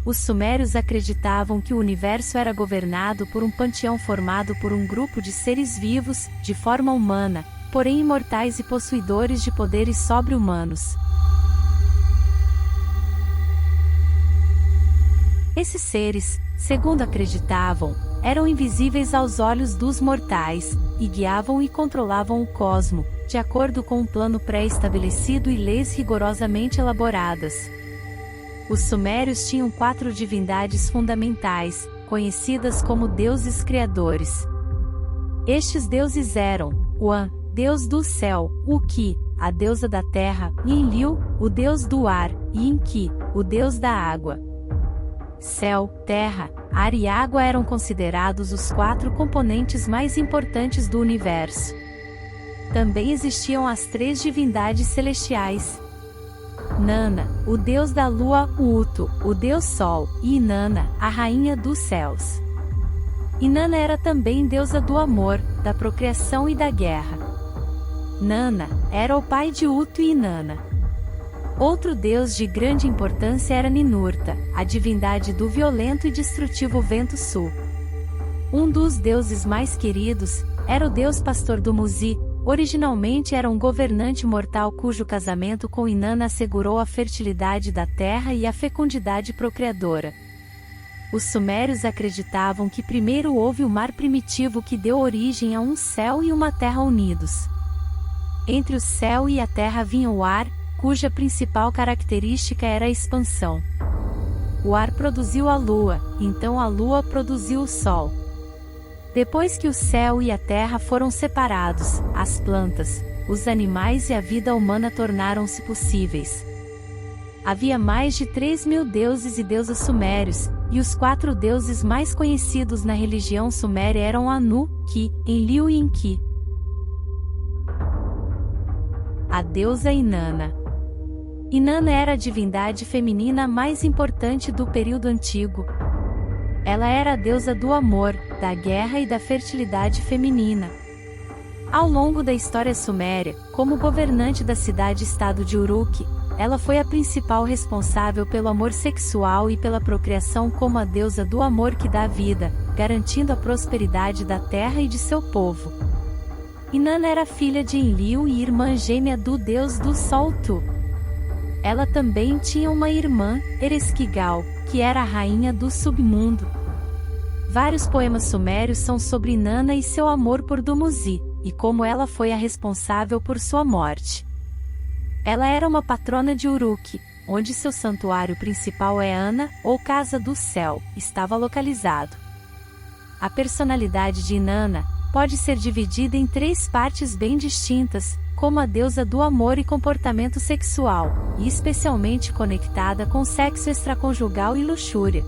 Os sumérios acreditavam que o universo era governado por um panteão formado por um grupo de seres vivos, de forma humana, porém imortais e possuidores de poderes sobre-humanos. Esses seres, segundo acreditavam, eram invisíveis aos olhos dos mortais, e guiavam e controlavam o cosmo, de acordo com um plano pré-estabelecido e leis rigorosamente elaboradas. Os sumérios tinham 4 divindades fundamentais, conhecidas como deuses criadores. Estes deuses eram: o An, deus do céu; o Ki, a deusa da terra; e Enlil, o deus do ar; e Enki, o deus da água. Céu, terra, ar e água eram considerados os 4 componentes mais importantes do universo. Também existiam as 3 divindades celestiais: Nana, o deus da lua; Utu, o deus sol; e Inanna, a rainha dos céus. Inanna era também deusa do amor, da procriação e da guerra. Nana era o pai de Utu e Inanna. Outro deus de grande importância era Ninurta, a divindade do violento e destrutivo vento sul. Um dos deuses mais queridos era o deus pastor do Muzi. Originalmente era um governante mortal cujo casamento com Inanna assegurou a fertilidade da terra e a fecundidade procriadora. Os sumérios acreditavam que primeiro houve o mar primitivo que deu origem a um céu e uma terra unidos. Entre o céu e a terra vinha o ar, cuja principal característica era a expansão. O ar produziu a lua, então a lua produziu o sol. Depois que o céu e a terra foram separados, as plantas, os animais e a vida humana tornaram-se possíveis. Havia mais de 3.000 deuses e deusas sumérios, e os 4 deuses mais conhecidos na religião suméria eram Anu, Ki, Enlil e Enki. A deusa Inanna. Inanna era a divindade feminina mais importante do período antigo. Ela era a deusa do amor, da guerra e da fertilidade feminina. Ao longo da história suméria, como governante da cidade-estado de Uruk, ela foi a principal responsável pelo amor sexual e pela procriação como a deusa do amor que dá vida, garantindo a prosperidade da terra e de seu povo. Inanna era filha de Enlil e irmã gêmea do deus do sol Tu. Ela também tinha uma irmã, Ereshkigal, que era a rainha do submundo. Vários poemas sumérios são sobre Inanna e seu amor por Dumuzi, e como ela foi a responsável por sua morte. Ela era uma patrona de Uruk, onde seu santuário principal é Ana, ou Casa do Céu, estava localizado. A personalidade de Inanna pode ser dividida em 3 partes bem distintas, como a deusa do amor e comportamento sexual, e especialmente conectada com sexo extraconjugal e luxúria.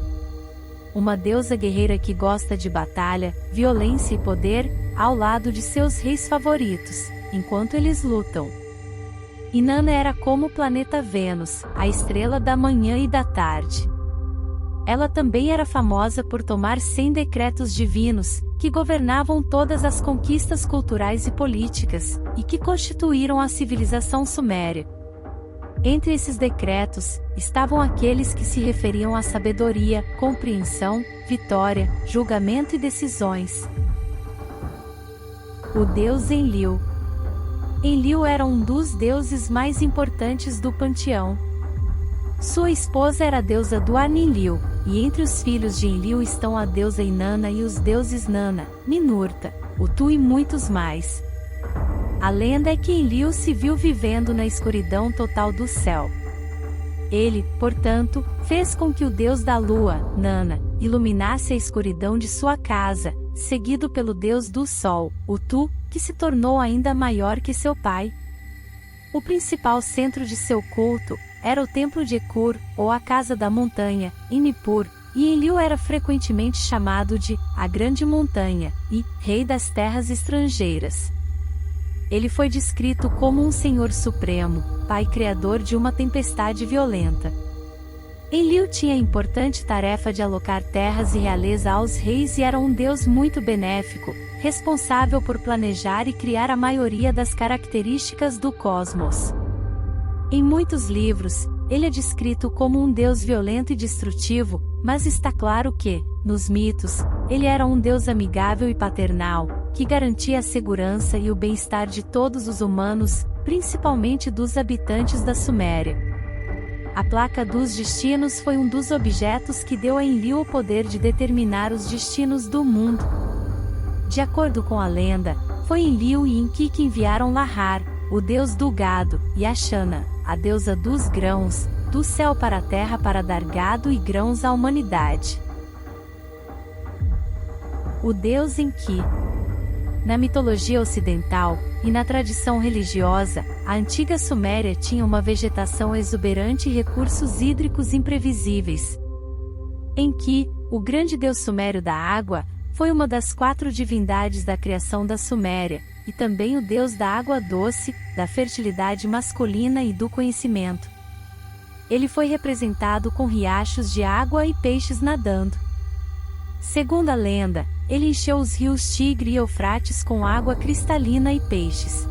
Uma deusa guerreira que gosta de batalha, violência e poder, ao lado de seus reis favoritos, enquanto eles lutam. Inanna era como o planeta Vênus, a estrela da manhã e da tarde. Ela também era famosa por tomar 100 decretos divinos, que governavam todas as conquistas culturais e políticas, e que constituíram a civilização suméria. Entre esses decretos, estavam aqueles que se referiam à sabedoria, compreensão, vitória, julgamento e decisões. O deus Enlil. Enlil era um dos deuses mais importantes do panteão. Sua esposa era a deusa do ar Ninlil, e entre os filhos de Enlil estão a deusa Inanna e os deuses Nana, Ninurta, Utu e muitos mais. A lenda é que Enlil se viu vivendo na escuridão total do céu. Ele, portanto, fez com que o deus da lua, Nana, iluminasse a escuridão de sua casa, seguido pelo deus do sol, Utu, que se tornou ainda maior que seu pai. O principal centro de seu culto era o templo de Ekur, ou a Casa da Montanha, em Nippur, e Enlil era frequentemente chamado de a Grande Montanha e Rei das Terras Estrangeiras. Ele foi descrito como um Senhor Supremo, Pai Criador de uma tempestade violenta. Enlil tinha a importante tarefa de alocar terras e realeza aos reis e era um deus muito benéfico, responsável por planejar e criar a maioria das características do cosmos. Em muitos livros, ele é descrito como um deus violento e destrutivo, mas está claro que, nos mitos, ele era um deus amigável e paternal, que garantia a segurança e o bem-estar de todos os humanos, principalmente dos habitantes da Suméria. A placa dos destinos foi um dos objetos que deu a Enlil o poder de determinar os destinos do mundo. De acordo com a lenda, foi Enlil e Enki que enviaram Lahar, o deus do gado, e Ashana, a deusa dos grãos, do céu para a terra para dar gado e grãos à humanidade. O deus Enki. Na mitologia ocidental, e na tradição religiosa, a antiga Suméria tinha uma vegetação exuberante e recursos hídricos imprevisíveis. Enki, o grande deus sumério da água, foi uma das 4 divindades da criação da Suméria, e também o deus da água doce, da fertilidade masculina e do conhecimento. Ele foi representado com riachos de água e peixes nadando. Segundo a lenda, ele encheu os rios Tigre e Eufrates com água cristalina e peixes.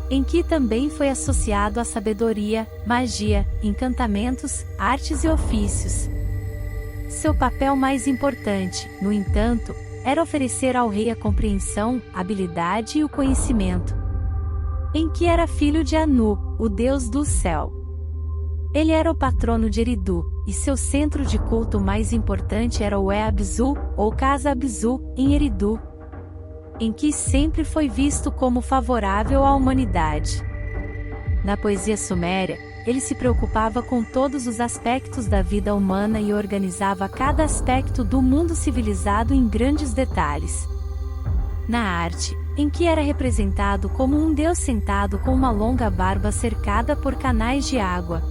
Enki também foi associado à sabedoria, magia, encantamentos, artes e ofícios. Seu papel mais importante, no entanto, era oferecer ao rei a compreensão, a habilidade e o conhecimento. Enki era filho de Anu, o deus do céu. Ele era o patrono de Eridu, e seu centro de culto mais importante era o E-Abzu, ou Casa Abzu, em Eridu. Enki sempre foi visto como favorável à humanidade. Na poesia suméria, ele se preocupava com todos os aspectos da vida humana e organizava cada aspecto do mundo civilizado em grandes detalhes. Na arte, Enki era representado como um deus sentado com uma longa barba cercada por canais de água.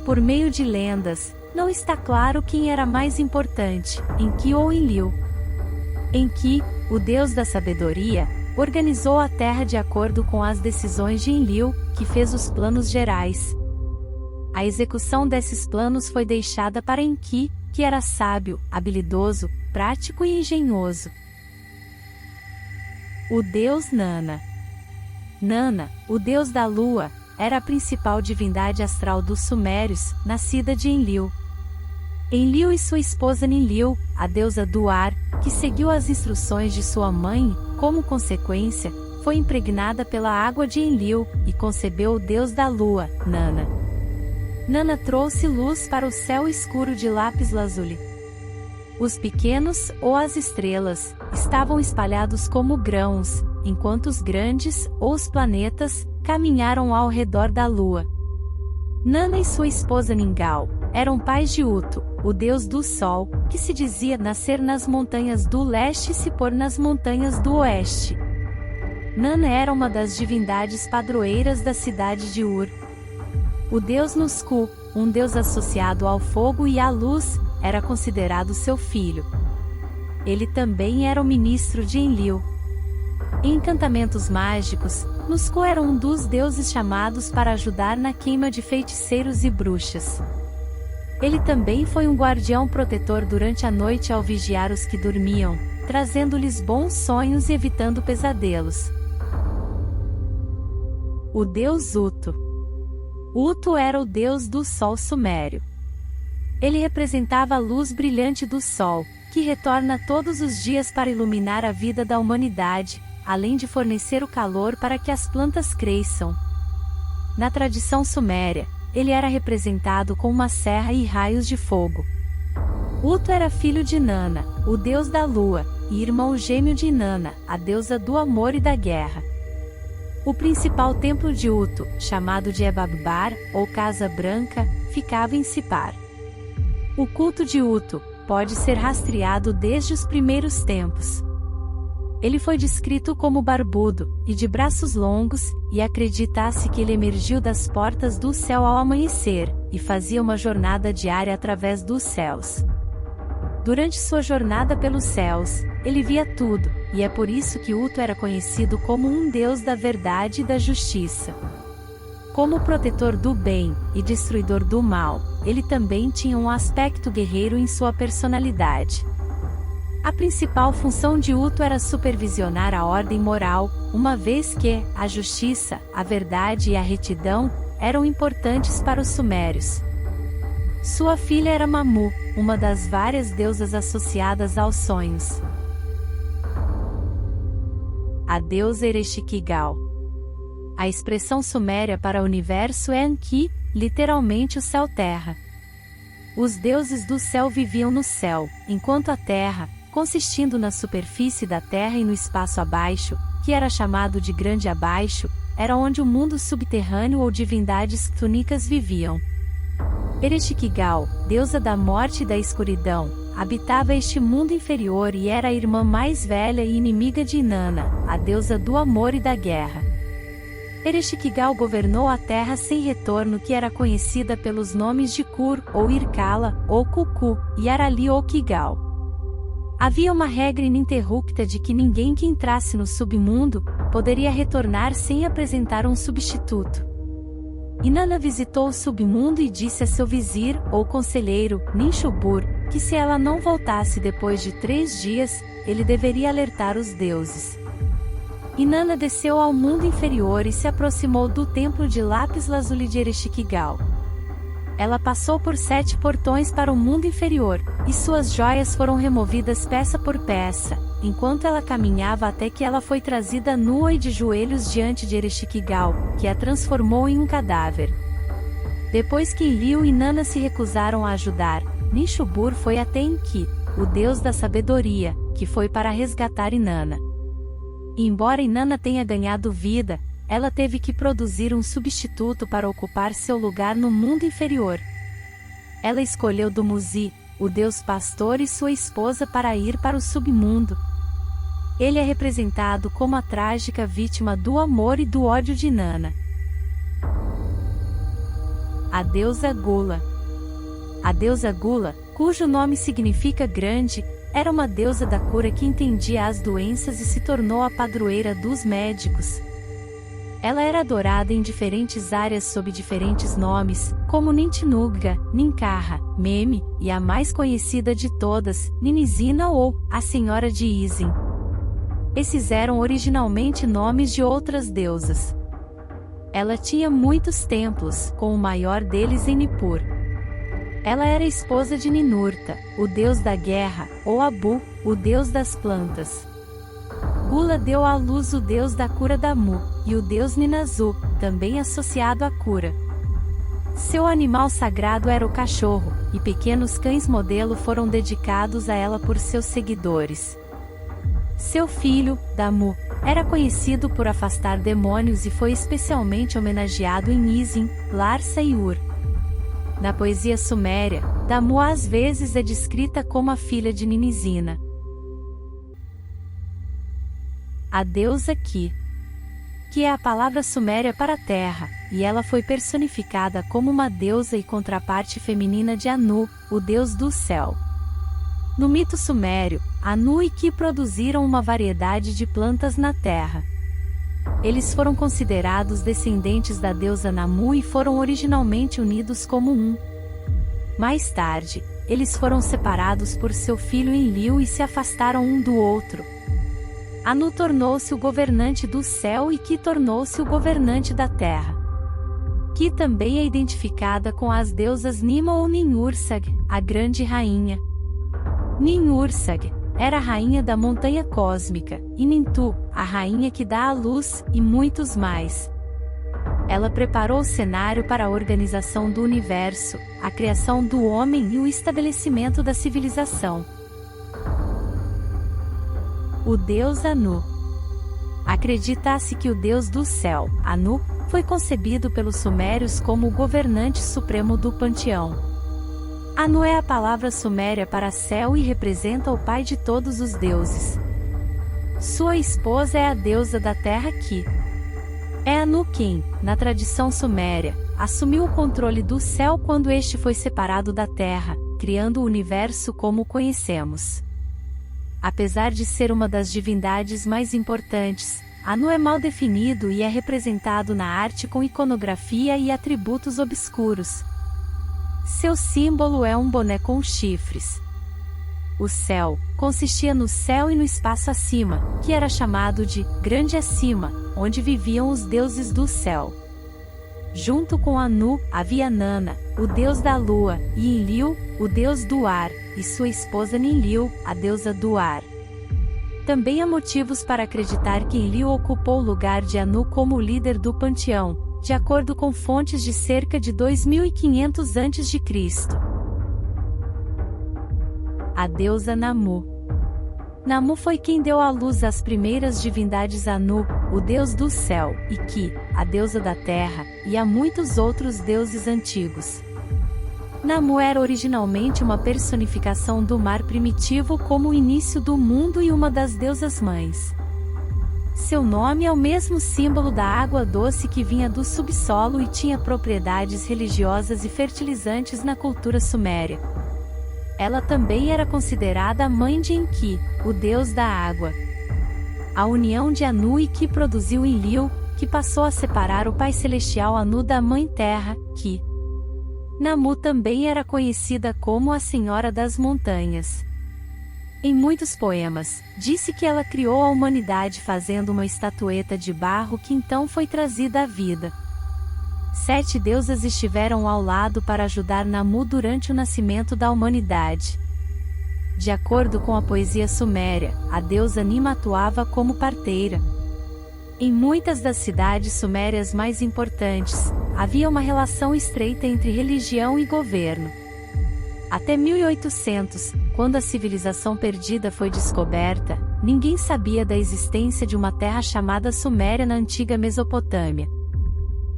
Por meio de lendas, não está claro quem era mais importante, Enki ou Enlil. Enki, o deus da sabedoria, organizou a terra de acordo com as decisões de Enlil, que fez os planos gerais. A execução desses planos foi deixada para Enki, que era sábio, habilidoso, prático e engenhoso. O deus Nana. Nana, o deus da lua, era a principal divindade astral dos sumérios, nascida de Enlil. Enlil e sua esposa Ninlil, a deusa do ar, que seguiu as instruções de sua mãe, como consequência, foi impregnada pela água de Enlil, e concebeu o deus da lua, Nana. Nana trouxe luz para o céu escuro de lápis-lazuli. Os pequenos, ou as estrelas, estavam espalhados como grãos, enquanto os grandes, ou os planetas, caminharam ao redor da lua. Nana e sua esposa Ningal eram pais de Uto, o deus do sol, que se dizia nascer nas montanhas do leste e se pôr nas montanhas do oeste. Nana era uma das divindades padroeiras da cidade de Ur. O deus Nusku, um deus associado ao fogo e à luz, era considerado seu filho. Ele também era o ministro de Enlil. Em encantamentos mágicos, Nusku era um dos deuses chamados para ajudar na queima de feiticeiros e bruxas. Ele também foi um guardião protetor durante a noite ao vigiar os que dormiam, trazendo-lhes bons sonhos e evitando pesadelos. O deus Utu. Utu era o deus do sol sumério. Ele representava a luz brilhante do sol, que retorna todos os dias para iluminar a vida da humanidade, além de fornecer o calor para que as plantas cresçam. Na tradição suméria, ele era representado com uma serra e raios de fogo. Utu era filho de Nana, o deus da lua, e irmão gêmeo de Inanna, a deusa do amor e da guerra. O principal templo de Utu, chamado de Ebabbar, ou Casa Branca, ficava em Sipar. O culto de Utu pode ser rastreado desde os primeiros tempos. Ele foi descrito como barbudo, e de braços longos, e acredita-se que ele emergiu das portas do céu ao amanhecer, e fazia uma jornada diária através dos céus. Durante sua jornada pelos céus, ele via tudo, e é por isso que Utu era conhecido como um deus da verdade e da justiça. Como protetor do bem, e destruidor do mal, ele também tinha um aspecto guerreiro em sua personalidade. A principal função de Utu era supervisionar a ordem moral, uma vez que a justiça, a verdade e a retidão eram importantes para os sumérios. Sua filha era Mamu, uma das várias deusas associadas aos sonhos. A deusa Ereshkigal. A expressão suméria para o universo é Anki, literalmente o céu-terra. Os deuses do céu viviam no céu, enquanto a terra, consistindo na superfície da terra e no espaço abaixo, que era chamado de Grande Abaixo, era onde o mundo subterrâneo ou divindades ctônicas viviam. Ereshkigal, deusa da morte e da escuridão, habitava este mundo inferior e era a irmã mais velha e inimiga de Inanna, a deusa do amor e da guerra. Ereshkigal governou a terra sem retorno, que era conhecida pelos nomes de Kur, ou Irkala, ou Kuku, e Arali ou Kigal. Havia uma regra ininterrupta de que ninguém que entrasse no submundo poderia retornar sem apresentar um substituto. Inanna visitou o submundo e disse a seu vizir, ou conselheiro, Ninshubur, que se ela não voltasse depois de 3 dias, ele deveria alertar os deuses. Inanna desceu ao mundo inferior e se aproximou do templo de lápis lazuli de Ereshkigal. Ela passou por 7 portões para o mundo inferior, e suas joias foram removidas peça por peça, enquanto ela caminhava até que ela foi trazida nua e de joelhos diante de Ereshkigal, que a transformou em um cadáver. Depois que Enlil e Inanna se recusaram a ajudar, Ninshubur foi até Enki, o deus da sabedoria, que foi para resgatar Inanna. E embora Inanna tenha ganhado vida, ela teve que produzir um substituto para ocupar seu lugar no mundo inferior. Ela escolheu Dumuzi, o deus pastor, e sua esposa para ir para o submundo. Ele é representado como a trágica vítima do amor e do ódio de Inanna. A deusa Gula. A deusa Gula, cujo nome significa grande, era uma deusa da cura que entendia as doenças e se tornou a padroeira dos médicos. Ela era adorada em diferentes áreas sob diferentes nomes, como Nintinuga, Ninkarra, Meme, e a mais conhecida de todas, Ninizina ou a Senhora de Izin. Esses eram originalmente nomes de outras deusas. Ela tinha muitos templos, com o maior deles em Nippur. Ela era esposa de Ninurta, o deus da guerra, ou Abu, o deus das plantas. Gula deu à luz o deus da cura Damu, e o deus Ninazu, também associado à cura. Seu animal sagrado era o cachorro, e pequenos cães modelo foram dedicados a ela por seus seguidores. Seu filho, Damu, era conhecido por afastar demônios e foi especialmente homenageado em Izin, Larsa e Ur. Na poesia suméria, Damu às vezes é descrita como a filha de Ninizina. A deusa Ki, que é a palavra suméria para terra, e ela foi personificada como uma deusa e contraparte feminina de Anu, o deus do céu. No mito sumério, Anu e Ki produziram uma variedade de plantas na terra. Eles foram considerados descendentes da deusa Namu e foram originalmente unidos como um. Mais tarde, eles foram separados por seu filho Enlil e se afastaram um do outro. Anu tornou-se o governante do céu e Ki tornou-se o governante da terra. Ki também é identificada com as deusas Nima ou Ninhursag, a grande rainha. Ninhursag era a rainha da montanha cósmica, e Nintu, a rainha que dá a luz, e muitos mais. Ela preparou o cenário para a organização do universo, a criação do homem e o estabelecimento da civilização. O deus Anu. Acredita-se que o deus do céu, Anu, foi concebido pelos sumérios como o governante supremo do panteão. Anu é a palavra suméria para céu e representa o pai de todos os deuses. Sua esposa é a deusa da terra Ki. É Anu quem, na tradição suméria, assumiu o controle do céu quando este foi separado da terra, criando o universo como o conhecemos. Apesar de ser uma das divindades mais importantes, Anu é mal definido e é representado na arte com iconografia e atributos obscuros. Seu símbolo é um boné com chifres. O céu consistia no céu e no espaço acima, que era chamado de Grande Acima, onde viviam os deuses do céu. Junto com Anu, havia Nana, o deus da lua, e Enlil, o deus do ar, e sua esposa Ninlil, a deusa do ar. Também há motivos para acreditar que Enlil ocupou o lugar de Anu como líder do panteão, de acordo com fontes de cerca de 2500 a.C. A deusa Namu. Namu foi quem deu à luz as primeiras divindades Anu, o deus do céu, e Ki, a deusa da terra, e a muitos outros deuses antigos. Namu era originalmente uma personificação do mar primitivo como o início do mundo e uma das deusas mães. Seu nome é o mesmo símbolo da água doce que vinha do subsolo e tinha propriedades religiosas e fertilizantes na cultura suméria. Ela também era considerada a mãe de Enki, o deus da água. A união de Anu e Ki produziu Enlil, que passou a separar o pai celestial Anu da mãe terra, Ki. Namu também era conhecida como a Senhora das Montanhas. Em muitos poemas, disse que ela criou a humanidade fazendo uma estatueta de barro que então foi trazida à vida. 7 deusas estiveram ao lado para ajudar Namu durante o nascimento da humanidade. De acordo com a poesia suméria, a deusa Nima atuava como parteira. Em muitas das cidades sumérias mais importantes, havia uma relação estreita entre religião e governo. Até 1800, quando a civilização perdida foi descoberta, ninguém sabia da existência de uma terra chamada Suméria na antiga Mesopotâmia.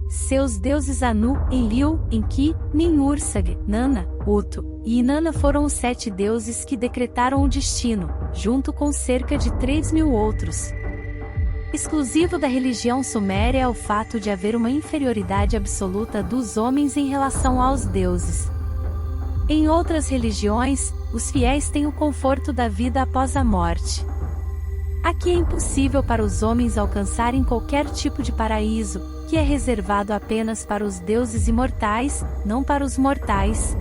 Seus deuses Anu, Enlil, Enki, Ninhursag, Nana, Utu e Inanna foram os 7 deuses que decretaram o destino, junto com cerca de 3.000 outros. Exclusivo da religião suméria é o fato de haver uma inferioridade absoluta dos homens em relação aos deuses. Em outras religiões, os fiéis têm o conforto da vida após a morte. Aqui é impossível para os homens alcançarem qualquer tipo de paraíso, que é reservado apenas para os deuses imortais, não para os mortais.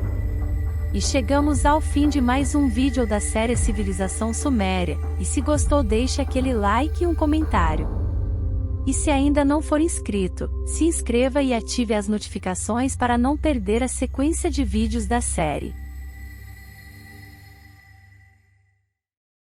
E chegamos ao fim de mais um vídeo da série Civilização Suméria, e se gostou deixe aquele like e um comentário. E se ainda não for inscrito, se inscreva e ative as notificações para não perder a sequência de vídeos da série.